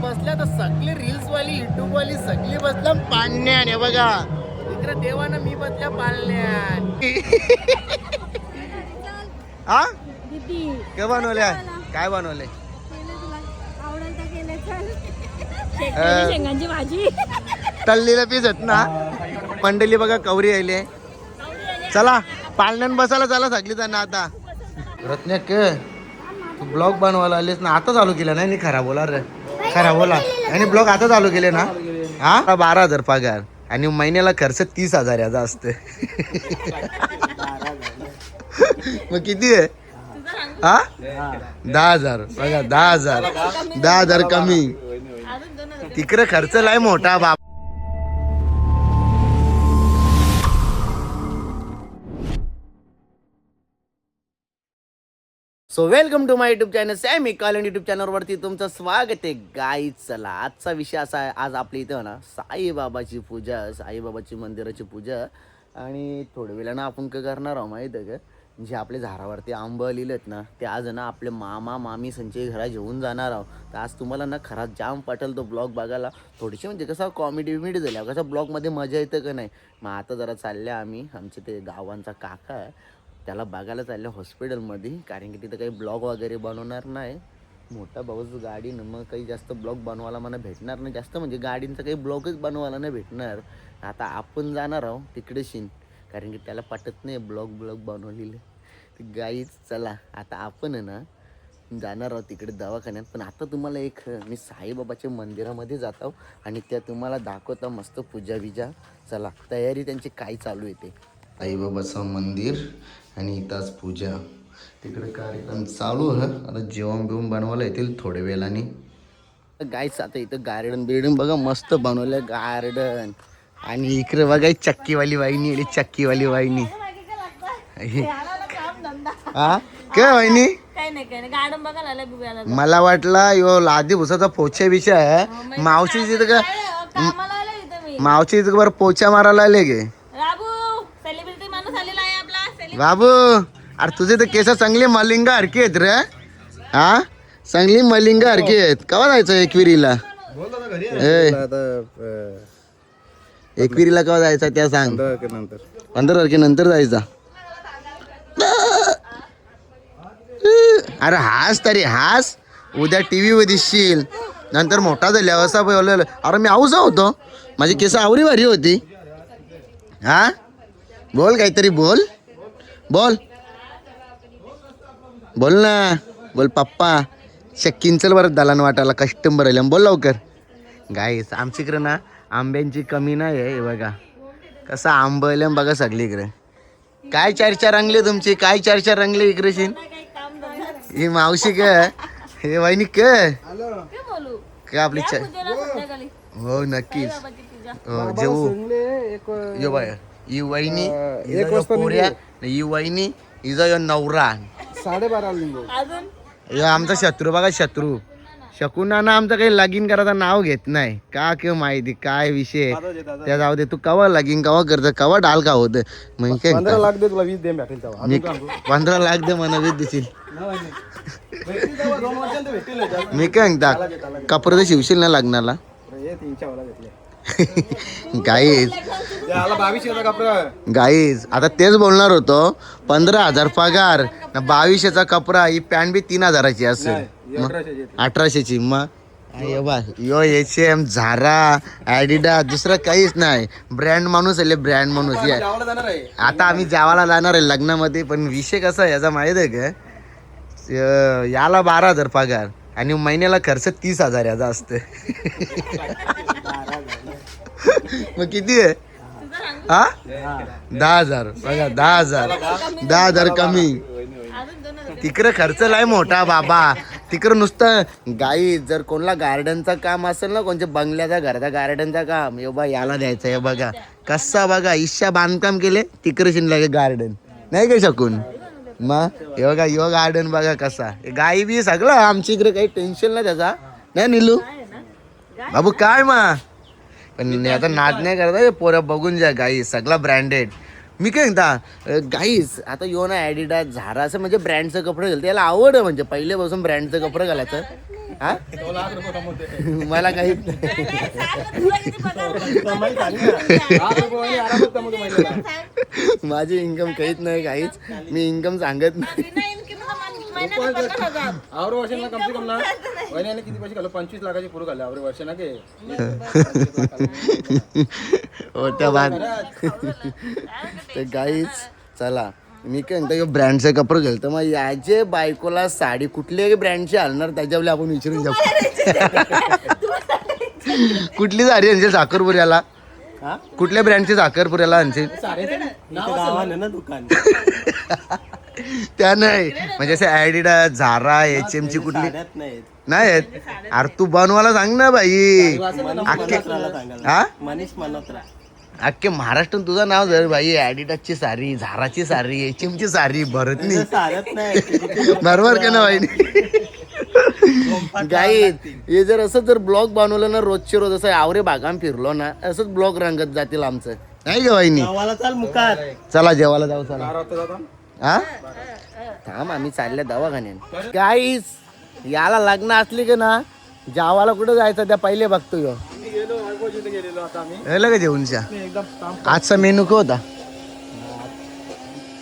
बसल्या तर सगळी रील्स वाली युट्यूब वाली सगळी बसल्या पाण्याने बघा इकडे देवानं मी बसल्या पाळण्यात हा काय बनवल्या काय बनवले शेंगांची भाजी तळलेला पीस आहेत ना मंडळी बघा कवरी आली चला पाळण्यान बसायला चला सगळी जण आता रत्नाक तू ब्लॉग बनवायला आलेस ना आता चालू केलं नाही खराब बोला रे खराब बोला आणि ब्लॉग आता चालू केले ना हा 12,000 पगार आणि महिन्याला खर्च 30,000 याचा असते मग किती आहे हा 10,000 बघा 10,000 कमी तिकडे खर्च लय मोठा बाप so welcome to my YouTube channel सॅमी कॉलन युट्यूब चॅनलवरती तुमचं स्वागत आहे गाईज. चला आजचा विषय असा आहे, आज आपल्या इथं ना साईबाबाची पूजा साईबाबाची मंदिराची पूजा आणि थोड्या वेळानं आपण काय करणार आहोत माहीत आहे का जे आपले झाडावरती आंब लिहिलेत ना ते आज ना आपले मामा मामी संजय घरा घेऊन जाणार आहोत. तर आज तुम्हाला ना खरा जाम पटेल तो ब्लॉग बघायला थोडीशी म्हणजे कसं कॉमेडी विमेडी झाली कसं ब्लॉगमध्ये मजा येतं का नाही. मग आता जरा चालले आम्ही आमचे ते गावांचा काका आहे त्याला बघायला चाललं हॉस्पिटलमध्ये कारण की तिथं काही ब्लॉग वगैरे बनवणार नाही. मोठा भाऊच गाडीनं मग काही जास्त ब्लॉग बनवायला मला भेटणार नाही जास्त म्हणजे गाडींचं काही ब्लॉगच बनवायला नाही भेटणार. आता आपण जाणार आहोत तिकडे शिन कारण की त्याला पटत नाही ब्लॉग बनवलेले. गाईच चला आता आपण आहे ना जाणार आहोत तिकडे दवाखान्यात. पण आता तुम्हाला एक मी साईबाबाच्या मंदिरामध्ये जातो आणि त्या तुम्हाला दाखवतो मस्त पूजा बिजा. चला तयारी त्यांची काय चालू येते. साईबाबाचं मंदिर आणि इथंच पूजा तिकडे कार्यक्रम चालू आहे. आता जेवण बिवून बनवायला येतील थोड्या वेळाने. गाईच आता इथं गार्डन बघा मस्त बनवलं गार्डन आणि इकडे बघा चक्कीवाली वाहिनी आली चक्कीवाली वाहिनी हा काय वाहिनी गार्डन बघायला मला वाटलं यो लादी भुसाचा पोछा बिछा आहे मावशी तिथं का मावशी तिथं बरं पोछा मारायला आले गे बाबू. अरे तुझे तर केस चांगली मलिंगा हरकी आहेत रे हा चांगली मलिंगा हरकी आहेत. केव्हा जायचं एकविरीला एकविरीला केव्हा जायचा त्या सांग 15 तारखेनंतर जायचा. अरे हास तरी हास उद्या टीव्ही वर दिसशील नंतर मोठा झाल्या असा बोललेलं. अरे मी आऊसा होतो माझी केस आवरी भारी होती हा बोल काहीतरी बोल बोल बोल ना बोल पप्पा शक्कींचल बरं दलान वाटायला कस्टमर आले बोल लवकर. गाईस आमच्याकडे ना आंब्यांची कमी नाही आहे बघा कसं आंब आले बघा सगळीकडे. काय चर्चा रंगली तुमची काय चर्चा रंगली इकडेशी ही मावशी का हे वहिनी काय आपली हो नक्कीच हो जेवू यो बाय ही वहिनी पोऱ्या ही वहिनी हिचा यो नवरा 12:30 आमचा शत्रू बघा शत्रू शकुनाना आमचं काही लगीन करायचं नाव घेत नाही का किंवा माहिती काय विषय त्या जाऊ दे. तू कवा लगीन कवा करत कवा डाल का होत मग काय 15 लाख दे तुला 20 दे भेटेल 15 लाख दे म्हणा 20 देशील मी काय म्हणता कपडे तर शिवशील ना लग्नाला गाईज गाईज आता तेच बोलणार होतो 15,000 पगार 2200चा कपडा ही पॅन्ट बी 3,000ची असेल 1800ची. मग यो H&M झारा ॲडिडा दुसरं काहीच नाही ब्रँड माणूस आले ब्रँड माणूस. आता आम्ही जावाला जाणार आहे लग्नामध्ये. पण विषय कसा आहे याचा माहित आहे का याला 12,000 पगार आणि महिन्याला खर्च 30,000 याचा असते मग किती आहे हा 10,000 बघा 10,000 कमी. तिकडे खर्च लय मोठा बाबा तिकडं नुसतं. गाई जर कोणाला गार्डनचं काम असेल ना कोणत्या बंगल्याचा घरचा गार्डनचा काम यो बा याला द्यायचं आहे बघा कसा बघा इच्छा बांधकाम केले तिकडे शिनला गार्डन नाही काय शकून. मग हे बघा यो गार्डन बघा कसा गाई बी सगळं आमच्या इकडे काही टेन्शन नाही त्याचा नाही निलू बाबू काय मग. पण आता नाद नाही करता पोरं बघून जा गाई सगळा ब्रँडेड. मी काय म्हणता गाईज आता यो ना ॲडिडास झारा असं म्हणजे ब्रँडचं कपडे घालतं याला आवड म्हणजे पहिल्यापासून ब्रँडचं कपडे घालायचं हा 2 लाख रुपये कमवते. मला काही तुला किती पगार? कमाई झाली ना. 1 लाख रुपये आरामात कमवतो महिन्याला. माझी इन्कम काहीच नाही काहीच. मी इन्कम सांगत नाही. बिना इनकमचा महिन्याला 50,000. आवरे वर्षाला कम से कम ना महिन्याने किती पैसे घालतो 25 लाखाची पुरं घाले आवरे वर्षाला के होत्या बाद तर गाईच चला मी काय म्हणतो ब्रँडचे कपडे घालतो मग याचे बायकोला साडी कुठल्याही ब्रँडची आणणार त्याच्यावर आपण विचारून जाऊ. कुठली साडी आणशील साखरपुऱ्याला? कुठल्या ब्रँडची साखरपुऱ्याला आणशील? गावाने ना दुकान त्या नाही म्हणजे असे ऍडिडास झारा HM ची कुठली नाही आहेत. अरे तू बनवायला सांग ना बाई. अख्खे हा मनीष मल्होत्रा अख्खे महाराष्ट्रात तुझं नाव जर बाई ऍडिडासची सारी झाराची सारी HM ची सारी भरतनी चालत नाही. बरोबर का ना बाई गाई हे जर असं जर ब्लॉग बनवलं ना रोजचे रोज असं आवरे बागाम फिरलो ना असंच ब्लॉग रंगत जातील आमचं नाही का वाहिनी? चाल मुखात चला जेवायला जाऊ चला. दादा हा थांब आम्ही चालल्या दवाखान्यात. काहीच याला लग्न असली की ना जेवायला कुठं जायचं त्या पहिले बघतो ह्यो. गेलो अळकोजीला गेलेलो आता आम्ही गेलं का जेवणच्या? एकदम काम आजचा मेनू का होता?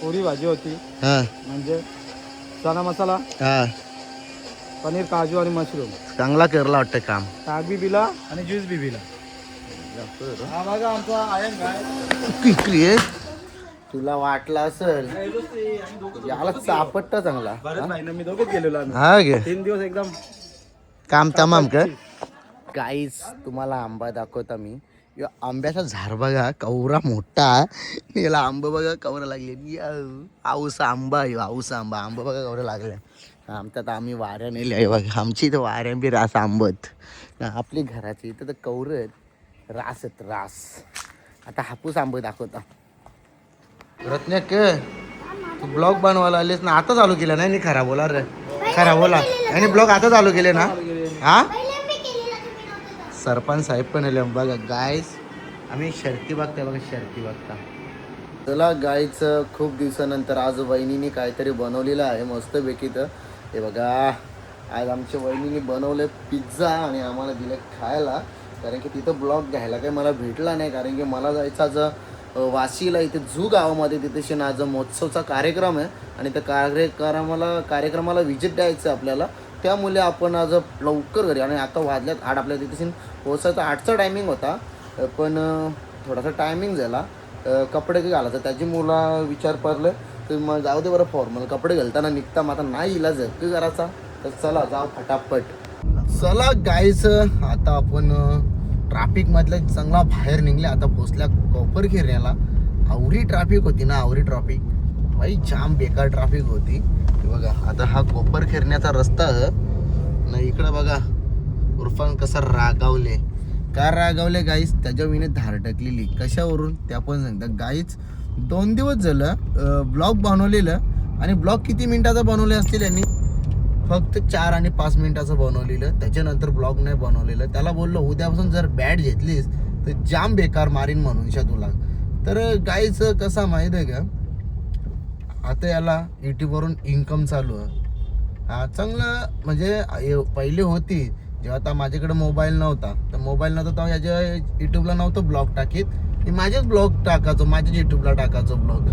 पोळी भाजी होती हा म्हणजे चना मसाला हा पनीर काजू आणि मशरूम चांगला करला वाटतं काम. ताक बी पिला आणि ज्यूस बी पिला. हा बघा आमचा आयन काय इकडे ये. तुला वाटलं असेल याला चापट्टा चांगला बरंच नाही ना मी दोघंच गेलेलो आम्ही हा गे 3 दिवस एकदम काम तमाम कर. काहीच तुम्हाला आंबा दाखवता मी. यो आंब्याचा झाड बघा कवरा मोठा याला आंबा बघा कवरा लागले. आऊसा आंबा यो आऊसा आंबा आंबा बघा कवरा लागले. आमच्यात आम्ही वाऱ्या नेले आहे बघा. आमची इथं वाऱ्या बी रास आंबत आपली घराची इथं तर कवरत रास आहेत रास. आता हापूस आंबे दाखवता. रत्नाक तू ब्लॉग बनवायला आलेस ना आता चालू केलं नाही खरा बोला रे खरा बोला आणि ब्लॉग आता चालू केले ना हा. सरपंच साहेब पण आले बघा गायस. आम्ही शर्ती बघताय बघा शर्ती बघता. चला गायच खूप दिवसानंतर आज वहिनीने काहीतरी बनवलेलं आहे मस्तपैकी. तर हे बघा आज आमच्या वहिनीने बनवलं पिझ्झा आणि आम्हाला दिलं खायला. कारण की तिथं ब्लॉग घ्यायला काही मला भेटला नाही कारण की मला जायचं आज वाशीला इथे झू गावामध्ये तिथे आज महोत्सवचा कार्यक्रम आहे आणि त्या कार्यक्रमाला व्हिजिट द्यायचं आपल्याला. त्यामुळे आपण आज लवकर घरी आणि आता वाजल्यात 8 आपल्या तिथे पोहोचायचा 8चा टायमिंग होता पण थोडासा टायमिंग झाला. कपडे घालायचं त्याची मुला विचार पडलं तर मग जाऊ दे बरं फॉर्मल कपडे घालताना निघता मग आता नाही इलाज की करायचा. तर चला जाऊ फटाफट. चला गाईच आता आपण ट्रॅफिकमधलं चांगला बाहेर निघले. आता पोचल्या कोपरखेरण्याला. आवरी ट्रॅफिक होती ना आवरी ट्रॅफिक भाई जाम बेकार ट्रॅफिक होती. बघा आता हा कोपरखेरण्याचा रस्ता ना इकडं बघा उर्फान कसा रागावले. का रागावले गाईच त्याच्या विने धार टाकलेली कशावरून त्या पण सांगतात. गाईच 2 दिवस झालं ब्लॉग बनवलेलं आणि ब्लॉग किती मिनिटाचा बनवले असतील यांनी फक्त 4 आणि 5 मिनिटाचं बनवलेलं. त्याच्यानंतर ब्लॉग नाही बनवलेलं. त्याला बोललो उद्यापासून जर बॅट घेतलीस तर जाम बेकार मारीन म्हणून तुला. तर गाईच कसा माहीत आहे का आता याला यूट्यूबवरून इन्कम चालू आहे. हा चांगलं म्हणजे पहिले होती जेव्हा आता माझ्याकडे मोबाईल नव्हता तर मोबाईल नव्हता तेव्हा याच्या यूट्यूबला नव्हतं ब्लॉग टाकीत. मी माझेच ब्लॉग टाकायचो माझ्याच यूट्यूबला टाकायचो ब्लॉग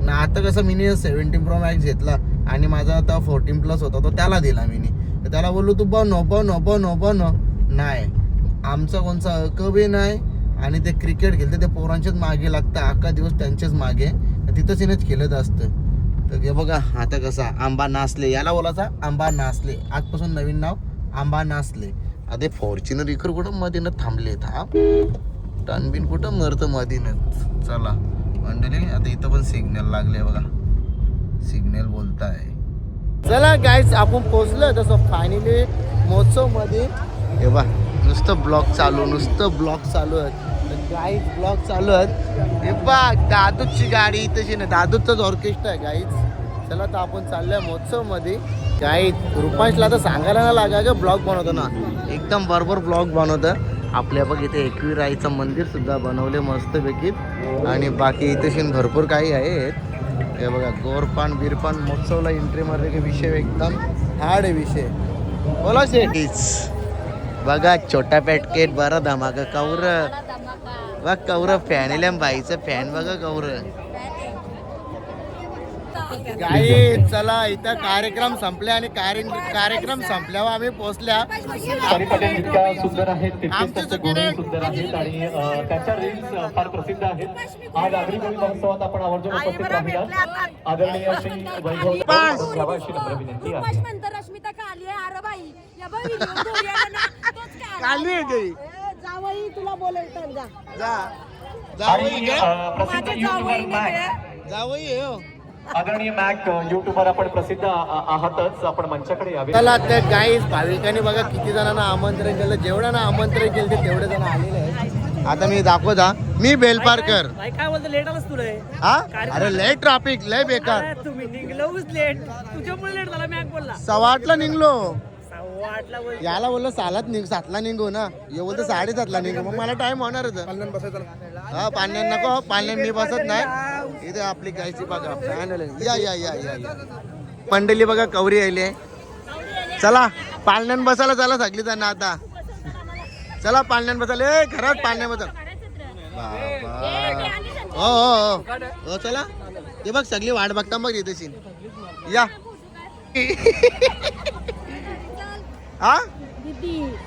ना. आता कसं मी 17 Pro Max घेतला आणि माझा आता 14+ होता तो त्याला दिला मी. तर त्याला बोललो तू बनव नाही आमचा कोणचा कबी नाही. आणि ते क्रिकेट खेळते ते पोरांच्याच मागे लागतं अख्खा दिवस त्यांच्याच मागे तिथंच येणंच खेळत असतं. तर हे बघा आता कसा आंबा नासले याला बोलायचा आंबा नासले. आजपासून नवीन नाव आंबा नासले. आता फॉर्च्युनर इकडं कुठं मधीनं थांबले था टनबिन कुठं मरतं मधीनं. चला मंडळी आता इथं पण सिग्नल लागले बघा सिग्नल बोलताय. चला गाईज आपण पोहोचलो तसं फायनली महोत्सव मध्ये. हे बा नुसतं ब्लॉग चालू आहेत गाईज ब्लॉग चालू आहेत. हे बा दादूची गाडी तशी ना दादूचाच ऑर्केस्ट्रा आहे गाईज. चला तर आपण चाललोय महोत्सव मध्ये. गाईज रुपांशला तर सांगायला ना लागा का ब्लॉग बनवतो ना एकदम बरोबर ब्लॉग बनवतं. आपल्या बघ इथे एकविराईचं मंदिर सुद्धा बनवले मस्तपैकी आणि बाकी इथे भरपूर काही आहेत. हे बघा गोरपान बिरपान महोत्सवला एंट्री मारले की विषय एकदम हार्ड विषय. बोला शेटीच बघा छोटा पॅटकेट बरा धमाका कौर बघ कौर फॅन एल बाईचं फॅन बघा कौर काही चला इथं कार्यक्रम संपले आणि कार्यक्रम संपल्यावर आम्ही पोहोचल्या जितक्या सुंदर आहेत तितकेच आमचे त्यांचे चुकीने- गुणही सुंदर आहेत आणि त्यांच्या रील्स फार प्रसिद्ध आहेत. आज आगरी कोळी महोत्सवात आपण आवर्जून उपस्थित राहिलात. आदरणीय श्री वैभव घ्यावा अशी नम्र विनंती आहे. रश्मिता काली आहे अरे बाई या बाई video याला ना, तोच काय आला. काली आहे काही जावई तुला बोलायचं जा जा जावई आणि इकडे. प्रसिद्ध माझं युट्यूबर जावई मॅक म्हणजे जावई आहे हो. आदरणीय मॅक युट्यूबर आपण प्रसिद्ध आहातच. आपण मंचाकडे यावे. चला त्या गाईस भाविकांनी बघा किती जणांना आमंत्रण केलं जेवढ्यांना आमंत्रण केलं ते तेवढे जण आलेले आहेत. आता मी दाखवता मी बेलपारकर काय बोलतो लेट आलास तुला हे? हा अरे लय ट्रॅफिक लय बेकार अरे तुम्ही निघलोच लेट तुझ्यामुळे लेट झाला मॅक बोलला 8:15 निघलो 8:15 बोल याला बोललो 7:00 निघू ना ये बोलतो 7:30 निघू मग मला टाइम होणार होतं हा पाण्यात नको पाण्यात मी बसत नाही इथे आपली गायची बघा फायनल या या या या या मंडळी बघा कवरी आली आहे चला पाळण्यात बसायला चला सगळी जण आता चला पाळण्यात बसायला ए घरात पाळण्या बसा हो हो हो चला ते बघ सगळी वाट बघता मग येते या हा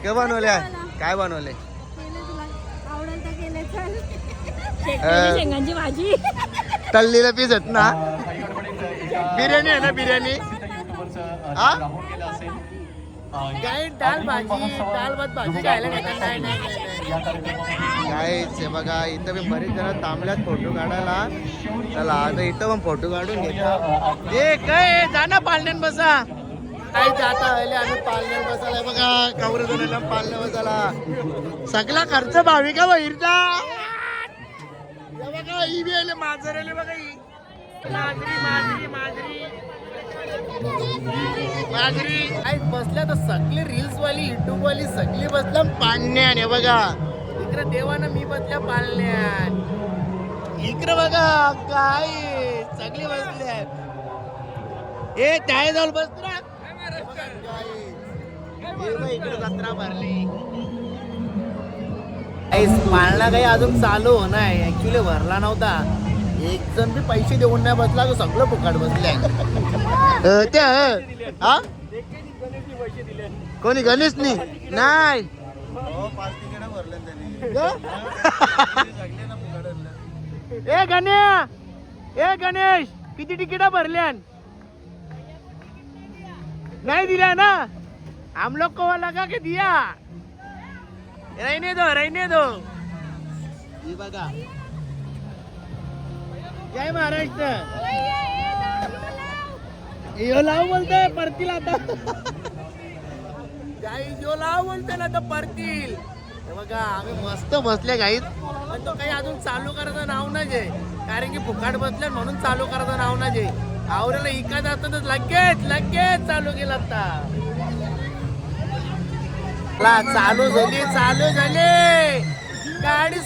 काय बनवले काय बनवले शेंगांची भाजी तळलेला पीस आहेत ना बिर्याणी आहे ना बिर्याणी हा काय दाल भाजी दाल भात भाजी खायला काय बघा इथं मी बरेच जण थांबल्यात फोटो काढायला चला आता इथं पण फोटो काढून घेतो ए काय जा ना पाळण्यात बसा काय जाता आम्ही पाळण्यात बसायला बघा कवर जणांना पाळण्यात बसायला सगळा खर्च भाविका बहिरचा बघा ही बी आले मांजर आले बघा ही मांजरी मांजरी मांजरी मांजरी आई बसल्या तर सगळे रील्स वाली युट्यूब वाली सगळी बसल्या पाळण्याने बघा इकडे देवानं मी बसल्या पाळण्यात इकडे बघा काय सगळी बसल्या ए त्या जाऊन बसला इकडे जत्रा भरली पाळणा काही अजून चालू होणार ऍक्च्युली भरला नव्हता एक जण बी पैसे देऊन नाही बसला तो सगळं फुकाट बसले त्या हा कोणी गणेशनी नाही ए गणेश किती तिकीट भरल्या नहीं दिला ना हम लोग को लगा के दिया रहने दो ये बघा जय महाराष्ट्र यो लाव बोलतोय परतील आता गाई जो लाव बोलतोय ना तर परतील हे बघा आम्ही मस्त बसले गाईत पण तो काही अजून चालू करायचं नाव नाही जे कारण की फुकाट बसले म्हणून चालू करायचं नाव नाही जे आवरेला इका जातो तर लगेच चालू केलं आता चालू झाली गाडी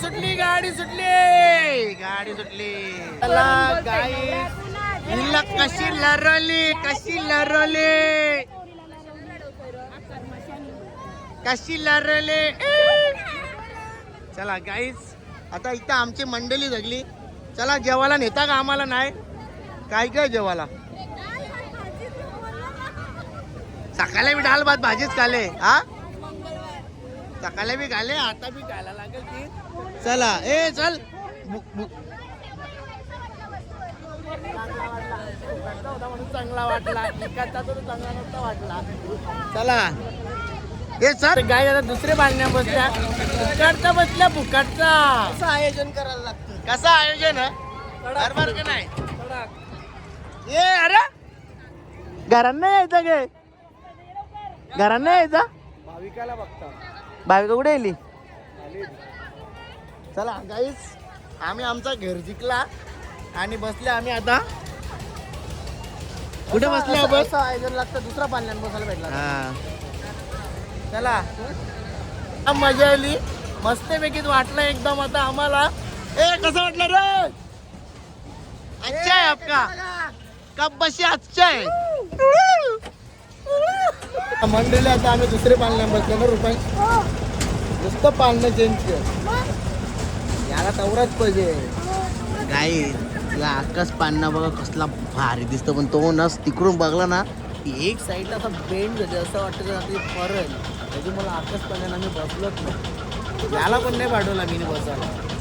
सुटली चला गाई कशी लरवली चला गाईज आता इथं आमची मंडळी जगली चला जेवायला नेता का आम्हाला नाही काय जेवायला सकाळी बी डाल भात भाजीच खाले हा सकाळी बी खाले आता बी खायला लागेल ती चला ए चल चांगला वाटला एकाचा तो चांगला नव्हता वाटला चला हे सर गाय आता दुसरे बांधण्या बसल्या फुकटचा बसल्या फुकटचा कसं आयोजन करायला लागतं कसं आयोजन बरोबर का नाही ए अरे घरांना यायचं गे घरांना यायचा भाविकाला बघता भाविका कुठे येली चला गाईस आम्ही आमचा घर जिंकला आणि बसले आम्ही आता कुठे बसले आपण आयोजन लागतं दुसरा पाण्यात बसायला भेटला चला मजा आली मस्तपैकी वाटलं एकदम आता आम्हाला ए कसं वाटलं रे अच्छा आहे आपका कब बशी अच्छा आहे मंडळी आता आम्ही दुसरे पाळण्यात बसलो ना रुपये नुसतं पाळणं चेंज केलं याला तवराच पाहिजे. गाई तुला आकाश पान्ना बघा कसला भारी दिसतो, पण तो ना तिकडून बघला ना की एक साईडला असा बेंड झाले असं वाटतं की आता फरल. त्याची मला आकाश पाण्यानं आम्ही बसलोच नाही. याला पण नाही पाठवला मी बसायला.